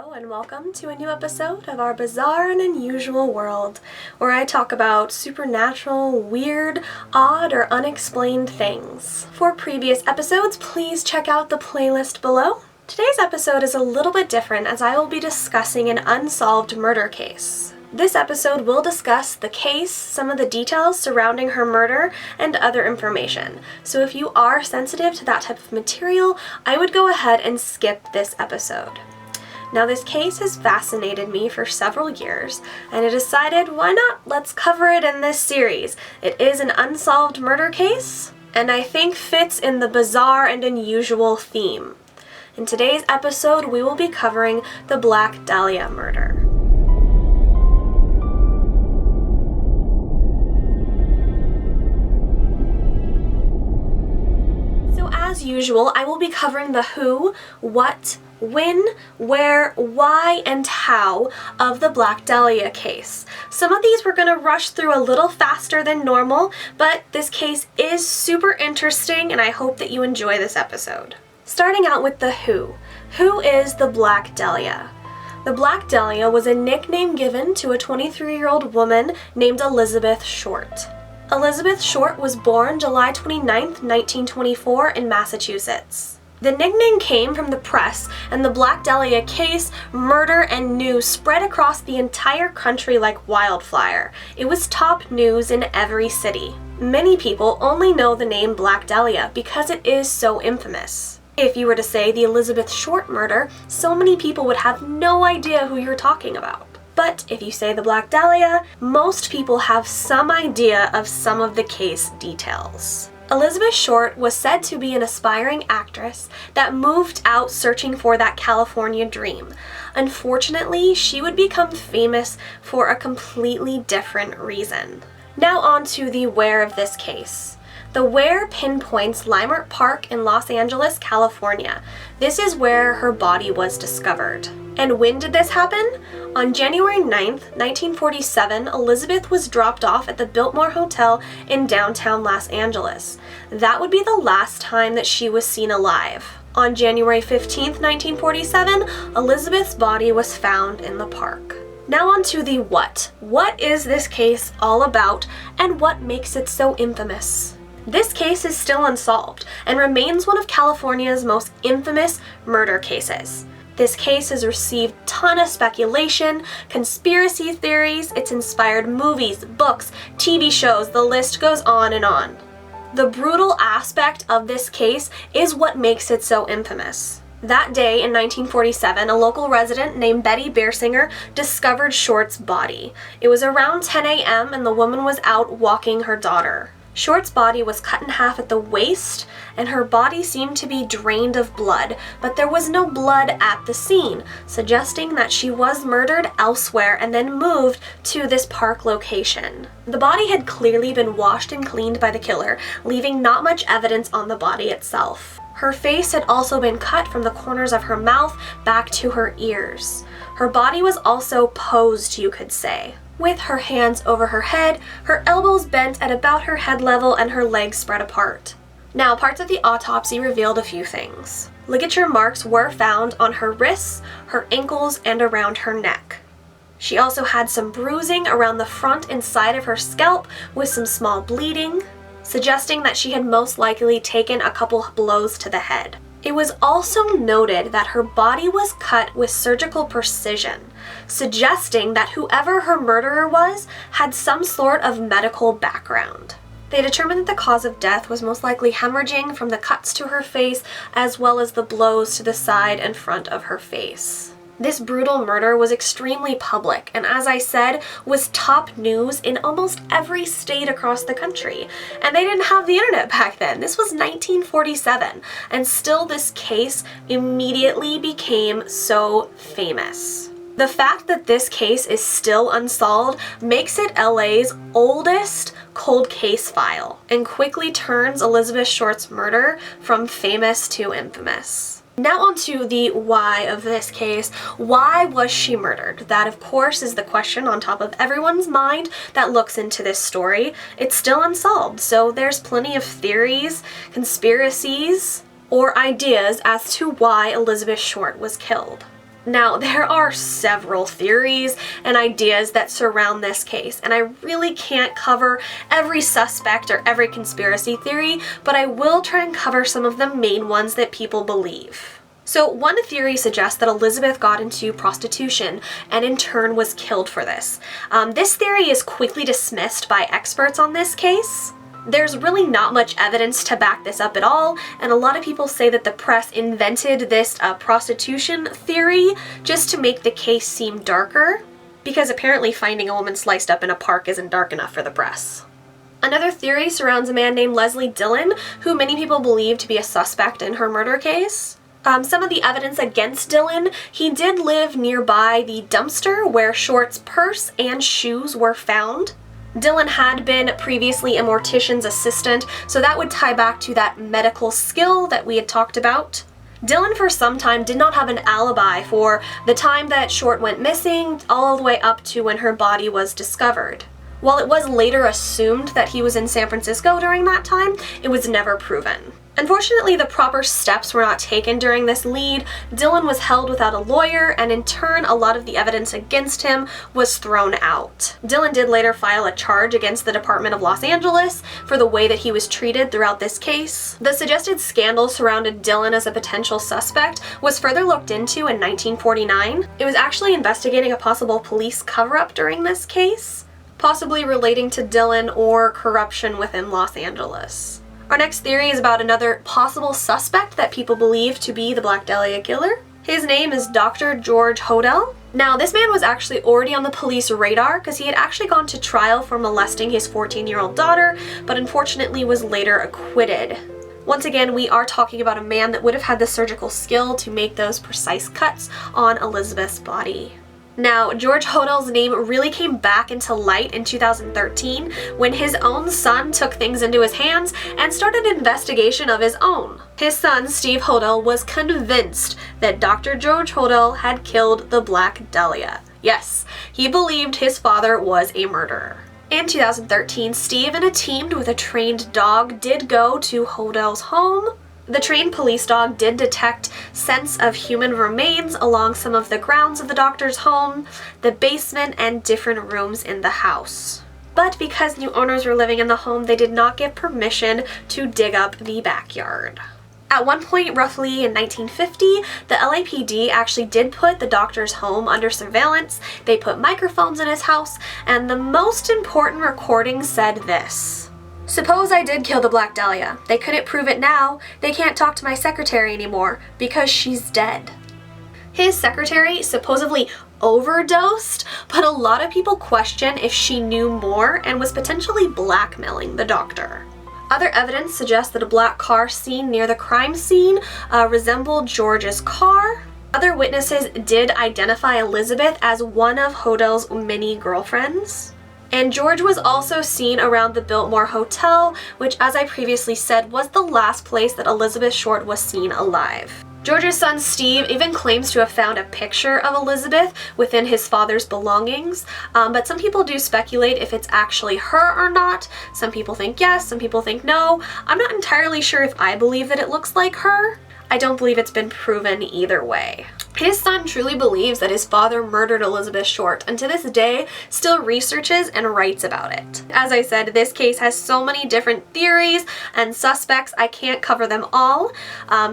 Hello and welcome to a new episode of our bizarre and unusual world, where I talk about supernatural, weird, odd, or unexplained things. For previous episodes, please check out the playlist below. Today's episode is a little bit different as I will be discussing an unsolved murder case. This episode will discuss the case, some of the details surrounding her murder, and other information. So if you are sensitive to that type of material, I would go ahead and skip this episode. Now, this case has fascinated me for several years, and I decided, why not? Let's cover it in this series. It is an unsolved murder case, and I think fits in the bizarre and unusual theme. In today's episode, we will be covering the Black Dahlia murder. As usual, I will be covering the who, what, when, where, why, and how of the Black Dahlia case. Some of these we're going to rush through a little faster than normal, but this case is super interesting and I hope that you enjoy this episode. Starting out with the who. Who is the Black Dahlia? The Black Dahlia was a nickname given to a 23-year-old woman named Elizabeth Short. Elizabeth Short was born July 29, 1924 in Massachusetts. The nickname came from the press, and the Black Dahlia case, murder, and news spread across the entire country like wildfire. It was top news in every city. Many people only know the name Black Dahlia because it is so infamous. If you were to say the Elizabeth Short murder, so many people would have no idea who you're talking about. But if you say the Black Dahlia, most people have some idea of some of the case details. Elizabeth Short was said to be an aspiring actress that moved out searching for that California dream. Unfortunately, she would become famous for a completely different reason. Now on to the where of this case. The where pinpoints Leimert Park in Los Angeles, California. This is where her body was discovered. And when did this happen? On January 9th, 1947, Elizabeth was dropped off at the Biltmore Hotel in downtown Los Angeles. That would be the last time that she was seen alive. On January 15th, 1947, Elizabeth's body was found in the park. Now on to the what. What is this case all about, and what makes it so infamous? This case is still unsolved and remains one of California's most infamous murder cases. This case has received a ton of speculation, conspiracy theories, it's inspired movies, books, TV shows, the list goes on and on. The brutal aspect of this case is what makes it so infamous. That day in 1947, a local resident named Betty Bearsinger discovered Short's body. It was around 10 a.m. and the woman was out walking her daughter. Short's body was cut in half at the waist, and her body seemed to be drained of blood, but there was no blood at the scene, suggesting that she was murdered elsewhere and then moved to this park location. The body had clearly been washed and cleaned by the killer, leaving not much evidence on the body itself. Her face had also been cut from the corners of her mouth back to her ears. Her body was also posed, you could say, with her hands over her head, her elbows bent at about her head level, and her legs spread apart. Now, parts of the autopsy revealed a few things. Ligature marks were found on her wrists, her ankles, and around her neck. She also had some bruising around the front and side of her scalp with some small bleeding, suggesting that she had most likely taken a couple blows to the head. It was also noted that her body was cut with surgical precision, suggesting that whoever her murderer was had some sort of medical background. They determined that the cause of death was most likely hemorrhaging from the cuts to her face as well as the blows to the side and front of her face. This brutal murder was extremely public and, as I said, was top news in almost every state across the country. And they didn't have the internet back then. This was 1947, and still this case immediately became so famous. The fact that this case is still unsolved makes it LA's oldest cold case file and quickly turns Elizabeth Short's murder from famous to infamous. Now on to the why of this case. Why was she murdered? That, of course, is the question on top of everyone's mind that looks into this story. It's still unsolved, so there's plenty of theories, conspiracies, or ideas as to why Elizabeth Short was killed. Now, there are several theories and ideas that surround this case, and I really can't cover every suspect or every conspiracy theory, but I will try and cover some of the main ones that people believe. So one theory suggests that Elizabeth got into prostitution and in turn was killed for this. This theory is quickly dismissed by experts on this case. There's really not much evidence to back this up at all, and a lot of people say that the press invented this prostitution theory just to make the case seem darker, because apparently finding a woman sliced up in a park isn't dark enough for the press. Another theory surrounds a man named Leslie Dillon, who many people believe to be a suspect in her murder case. Some of the evidence against Dillon, he did live nearby the dumpster where Short's purse and shoes were found. Dillon had been previously a mortician's assistant, so that would tie back to that medical skill that we had talked about. Dillon for some time did not have an alibi for the time that Short went missing all the way up to when her body was discovered. While it was later assumed that he was in San Francisco during that time, it was never proven. Unfortunately, the proper steps were not taken during this lead. Dillon was held without a lawyer, and in turn, a lot of the evidence against him was thrown out. Dillon did later file a charge against the Department of Los Angeles for the way that he was treated throughout this case. The suggested scandal surrounded Dillon as a potential suspect was further looked into in 1949. It was actually investigating a possible police cover-up during this case, possibly relating to Dillon or corruption within Los Angeles. Our next theory is about another possible suspect that people believe to be the Black Dahlia killer. His name is Dr. George Hodel. Now, this man was actually already on the police radar because he had actually gone to trial for molesting his 14-year-old daughter, but unfortunately was later acquitted. Once again, we are talking about a man that would have had the surgical skill to make those precise cuts on Elizabeth's body. Now, George Hodel's name really came back into light in 2013 when his own son took things into his hands and started an investigation of his own. His son, Steve Hodel, was convinced that Dr. George Hodel had killed the Black Dahlia. Yes, he believed his father was a murderer. In 2013, Steve and a team with a trained dog did go to Hodel's home. The trained police dog did detect scents of human remains along some of the grounds of the doctor's home, the basement, and different rooms in the house. But because new owners were living in the home, they did not get permission to dig up the backyard. At one point, roughly in 1950, the LAPD actually did put the doctor's home under surveillance. They put microphones in his house, and the most important recording said this: "Suppose I did kill the Black Dahlia. They couldn't prove it now. They can't talk to my secretary anymore because she's dead." His secretary supposedly overdosed, but a lot of people question if she knew more and was potentially blackmailing the doctor. Other evidence suggests that a black car seen near the crime scene resembled George's car. Other witnesses did identify Elizabeth as one of Hodel's many girlfriends. And George was also seen around the Biltmore Hotel, which, as I previously said, was the last place that Elizabeth Short was seen alive. George's son Steve even claims to have found a picture of Elizabeth within his father's belongings, but some people do speculate if it's actually her or not. Some people think yes, some people think no. I'm not entirely sure if I believe that it looks like her. I don't believe it's been proven either way. His son truly believes that his father murdered Elizabeth Short, and to this day still researches and writes about it. As I said, this case has so many different theories and suspects, I can't cover them all.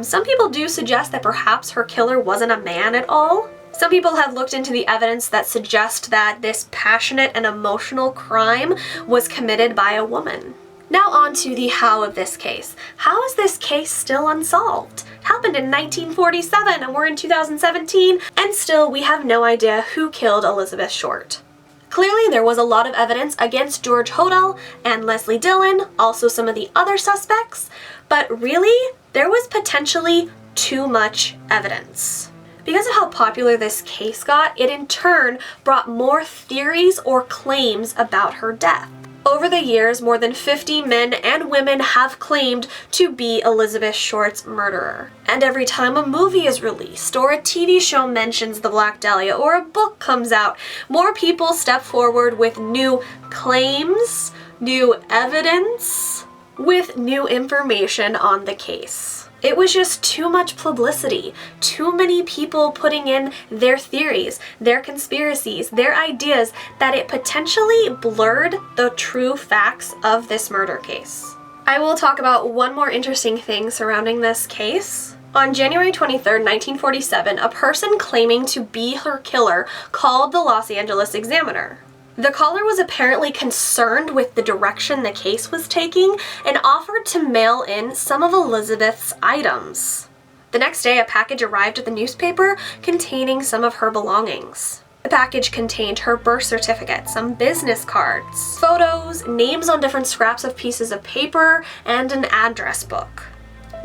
Some people do suggest that perhaps her killer wasn't a man at all. Some people have looked into the evidence that suggest that this passionate and emotional crime was committed by a woman. Now on to the how of this case. How is this case still unsolved? It happened in 1947 and we're in 2017, and still we have no idea who killed Elizabeth Short. Clearly there was a lot of evidence against George Hodel and Leslie Dillon, also some of the other suspects, but really there was potentially too much evidence. Because of how popular this case got, it in turn brought more theories or claims about her death. Over the years, more than 50 men and women have claimed to be Elizabeth Short's murderer. And every time a movie is released, or a TV show mentions the Black Dahlia, or a book comes out, more people step forward with new claims, new evidence, with new information on the case. It was just too much publicity, too many people putting in their theories, their conspiracies, their ideas, that it potentially blurred the true facts of this murder case. I will talk about one more interesting thing surrounding this case. On January 23rd, 1947, a person claiming to be her killer called the Los Angeles Examiner. The caller was apparently concerned with the direction the case was taking and offered to mail in some of Elizabeth's items. The next day, a package arrived at the newspaper containing some of her belongings. The package contained her birth certificate, some business cards, photos, names on different scraps of pieces of paper, and an address book.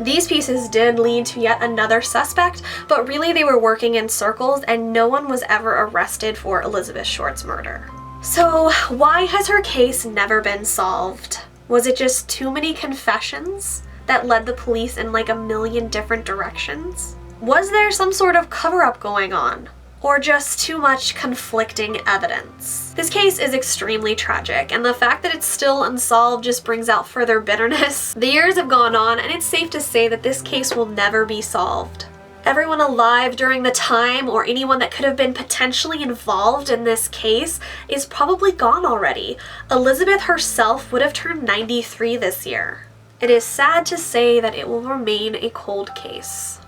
These pieces did lead to yet another suspect, but really they were working in circles and no one was ever arrested for Elizabeth Short's murder. So why has her case never been solved? Was it just too many confessions that led the police in like a million different directions? Was there some sort of cover-up going on? Or just too much conflicting evidence? This case is extremely tragic, and the fact that it's still unsolved just brings out further bitterness. The years have gone on, and it's safe to say that this case will never be solved. Everyone alive during the time, or anyone that could have been potentially involved in this case, is probably gone already. Elizabeth herself would have turned 93 this year. It is sad to say that it will remain a cold case.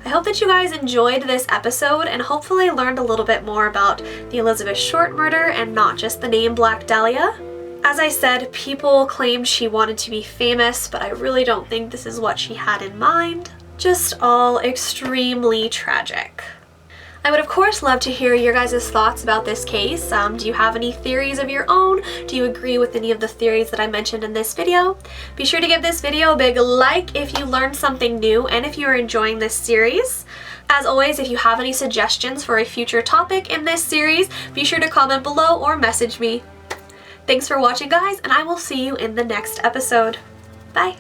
I hope that you guys enjoyed this episode and hopefully learned a little bit more about the Elizabeth Short murder and not just the name Black Dahlia. As I said, people claimed she wanted to be famous, but I really don't think this is what she had in mind. Just all extremely tragic. I would of course love to hear your guys' thoughts about this case. Do you have any theories of your own? Do you agree with any of the theories that I mentioned in this video? Be sure to give this video a big like if you learned something new and if you are enjoying this series. As always, if you have any suggestions for a future topic in this series, be sure to comment below or message me. Thanks for watching, guys, and I will see you in the next episode. Bye!